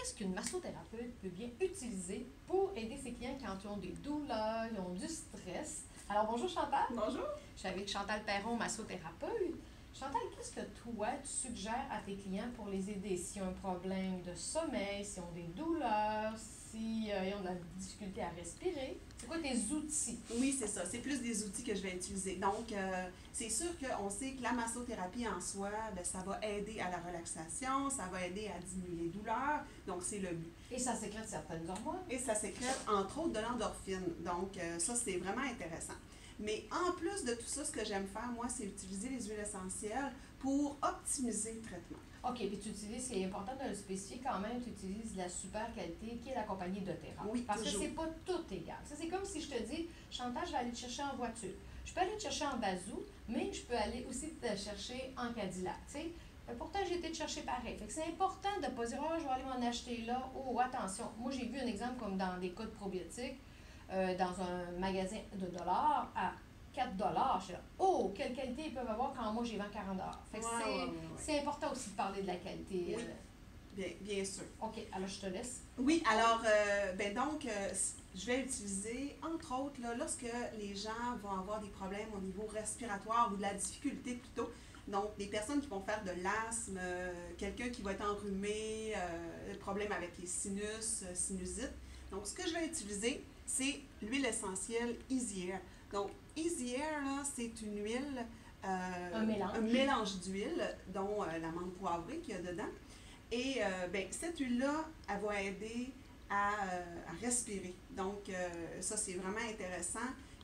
qu'est-ce qu'une massothérapeute peut bien utiliser pour aider ses clients quand ils ont des douleurs, ils ont du stress? Alors, bonjour Chantal. Bonjour. Je suis avec Chantal Perron, massothérapeute. Chantal, qu'est-ce que toi, tu suggères à tes clients pour les aider s'ils ont un problème de sommeil, s'ils ont des douleurs, s'ils ont de la difficulté à respirer? C'est quoi tes outils? Oui, c'est ça. C'est plus des outils que je vais utiliser. Donc, c'est sûr qu'on sait que la massothérapie en soi, bien, ça va aider à la relaxation, ça va aider à diminuer les douleurs. Donc, c'est le but. Et ça sécrète certaines hormones. Et ça sécrète, entre autres, de l'endorphine. Donc, ça, c'est vraiment intéressant. Mais en plus de tout ça, ce que j'aime faire, moi, c'est utiliser les huiles essentielles pour optimiser le traitement. OK, puis tu utilises, c'est important de le spécifier quand même, tu utilises la super qualité qui est la compagnie doTERRA. Oui, parce toujours. que c'est pas tout égal. Ça, c'est comme si je te dis, Chantal, je vais aller te chercher en voiture. Je peux aller te chercher en bazou, mais je peux aller aussi te chercher en Cadillac, tu sais. Pourtant, j'ai été te chercher pareil. Fait que c'est important de ne pas dire, oh, je vais aller m'en acheter là. Oh, attention. Moi, j'ai vu un exemple comme dans des cas de probiotiques, dans un magasin de dollars à 4 dollars. Je suis là, oh, quelle qualité ils peuvent avoir quand moi j'ai vends 40 dollars. Fait que c'est important aussi de parler de la qualité. Oui, bien sûr. OK, alors je te laisse. Oui, alors, je vais utiliser, entre autres, là, lorsque les gens vont avoir des problèmes au niveau respiratoire ou de la difficulté plutôt. Donc, des personnes qui vont faire de l'asthme, quelqu'un qui va être enrhumé, problème avec les sinus, sinusite. Donc, ce que je vais utiliser, c'est l'huile essentielle Easy Air. Donc, Easy Air, là, c'est une huile, un mélange d'huile, dont la menthe poivrée qu'il y a dedans. Et cette huile-là, elle va aider à respirer. Donc, ça, c'est vraiment intéressant.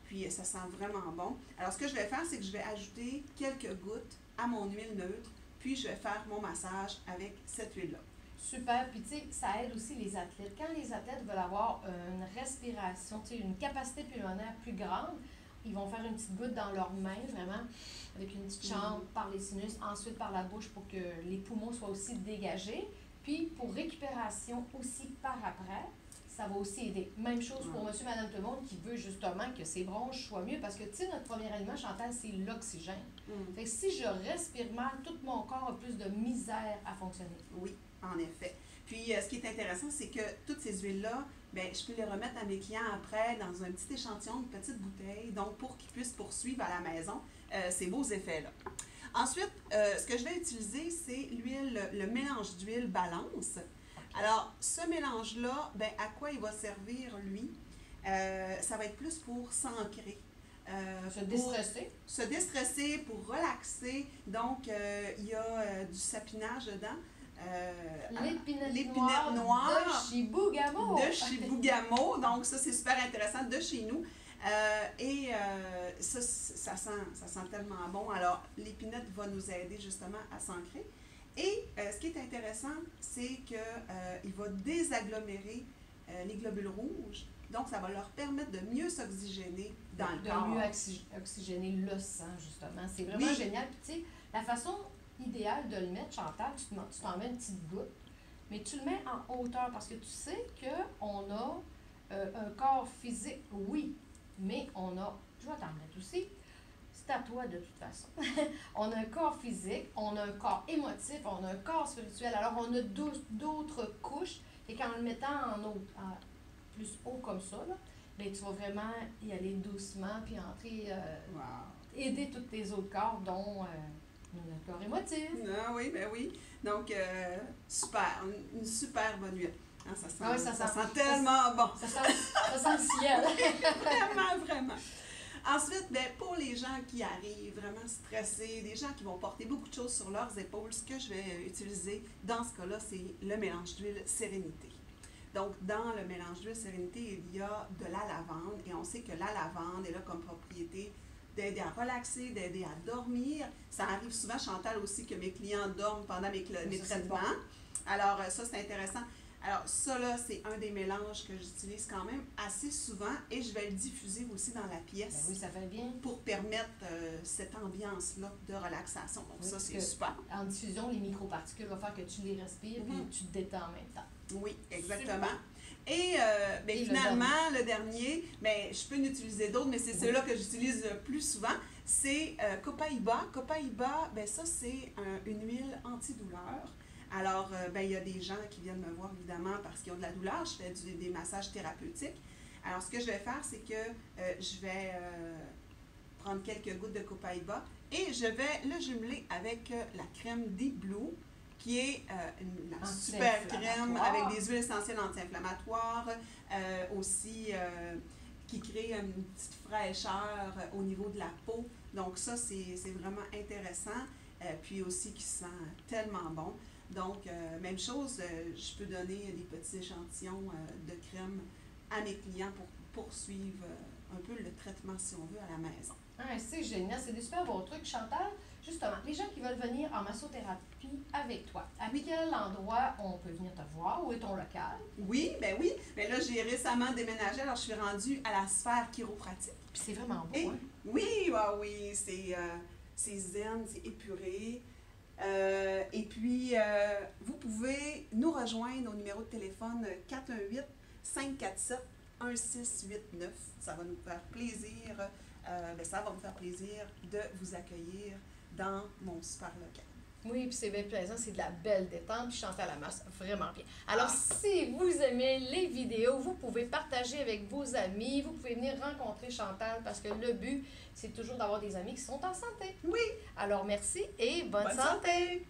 Puis, ça sent vraiment bon. Alors, ce que je vais faire, c'est que je vais ajouter quelques gouttes à mon huile neutre. Puis, je vais faire mon massage avec cette huile-là. Super. Puis, tu sais, ça aide aussi les athlètes. Quand les athlètes veulent avoir une respiration, tu sais, une capacité pulmonaire plus grande, ils vont faire une petite goutte dans leurs mains, vraiment, avec une petite chambre par les sinus, ensuite par la bouche pour que les poumons soient aussi dégagés. Puis, pour récupération aussi par après, ça va aussi aider. Même chose pour monsieur, madame, tout le monde qui veut justement que ses bronches soient mieux. Parce que, tu sais, notre premier aliment, Chantal, c'est l'oxygène. Fait que si je respire mal, tout mon corps a plus de misère à fonctionner. Oui, en effet. Puis, ce qui est intéressant, c'est que toutes ces huiles-là, je peux les remettre à mes clients après dans un petit échantillon, une petite bouteille, donc pour qu'ils puissent poursuivre à la maison ces beaux effets-là. Ensuite, ce que je vais utiliser, c'est l'huile, le mélange d'huile Balance. Alors, ce mélange-là, à quoi il va servir, lui? Ça va être plus pour s'ancrer. Se déstresser. Se déstresser, pour relaxer. Donc, il y a du sapinage dedans. L'épinette noire de Chibougamau. De Chibougamau. Donc, ça, c'est super intéressant, de chez nous. Ça sent tellement bon. Alors, l'épinette va nous aider justement à s'ancrer. Et ce qui est intéressant, c'est qu'il va désagglomérer les globules rouges. Donc, ça va leur permettre de mieux s'oxygéner dans le corps. De mieux oxygéner le sang, justement. C'est vraiment génial. Puis, tu sais, la façon idéale de le mettre, Chantal, tu t'en mets une petite goutte, mais tu le mets en hauteur parce que tu sais qu'on a un corps physique, oui, mais on a, je vais t'en mettre aussi, c'est à toi de toute façon. On a un corps physique, on a un corps émotif, on a un corps spirituel. Alors, on a d'autres couches. Et qu'en le mettant plus haut comme ça, là, tu vas vraiment y aller doucement, puis entrer, aider tous tes autres corps, dont notre corps émotif. Ah oui, oui. Donc, super, une super bonne huile. Hein, ça sent tellement bon. Ça sent le ciel. Vraiment, vraiment. Ensuite, pour les gens qui arrivent vraiment stressés, des gens qui vont porter beaucoup de choses sur leurs épaules, ce que je vais utiliser dans ce cas-là, c'est le mélange d'huile Sérénité. Donc, dans le mélange d'huile Sérénité, il y a de la lavande, et on sait que la lavande est là comme propriété d'aider à relaxer, d'aider à dormir. Ça arrive souvent, Chantal, aussi, que mes clients dorment pendant mes traitements. Bon. Alors, ça, c'est intéressant. Alors, ça, là, c'est un des mélanges que j'utilise quand même assez souvent et je vais le diffuser aussi dans la pièce. Oui, ça fait bien. Pour permettre cette ambiance-là de relaxation. Donc, ça, c'est super. En diffusion, les microparticules vont faire que tu les respires et tu te détends en même temps. Oui, exactement. Super. Et finalement, le dernier, je peux en utiliser d'autres, mais c'est celui-là que j'utilise le plus souvent. C'est Copaiba. Copaiba, ça, c'est une huile antidouleur. Alors, ben, il y a des gens qui viennent me voir évidemment parce qu'ils ont de la douleur. Je fais des massages thérapeutiques. Alors, ce que je vais faire, c'est que je vais prendre quelques gouttes de Copaiba et je vais le jumeler avec la crème Deep Blue, qui est la super crème avec des huiles essentielles anti-inflammatoires, aussi qui crée une petite fraîcheur au niveau de la peau. Donc ça, c'est vraiment intéressant. Puis aussi qui sent tellement bon. Donc, même chose, je peux donner des petits échantillons de crème à mes clients pour poursuivre un peu le traitement, si on veut, à la maison. Ah, c'est génial, c'est des super bons trucs. Chantal, justement, les gens qui veulent venir en massothérapie avec toi, à quel endroit on peut venir te voir? Où est ton local? Oui, ben oui. Ben là, j'ai récemment déménagé, alors je suis rendue à la sphère chiropratique. Puis c'est vraiment beau, Et, hein? Oui, oui, c'est zen, c'est épuré. Et puis, vous pouvez nous rejoindre au numéro de téléphone 418-547-1689. Ça va nous faire plaisir. Ça va me faire plaisir de vous accueillir dans mon super local. Oui, puis c'est bien plaisant, c'est de la belle détente, puis Chantal Lamarche, vraiment bien. Alors, si vous aimez les vidéos, vous pouvez partager avec vos amis, vous pouvez venir rencontrer Chantal, parce que le but, c'est toujours d'avoir des amis qui sont en santé. Oui. Alors, merci et bonne santé.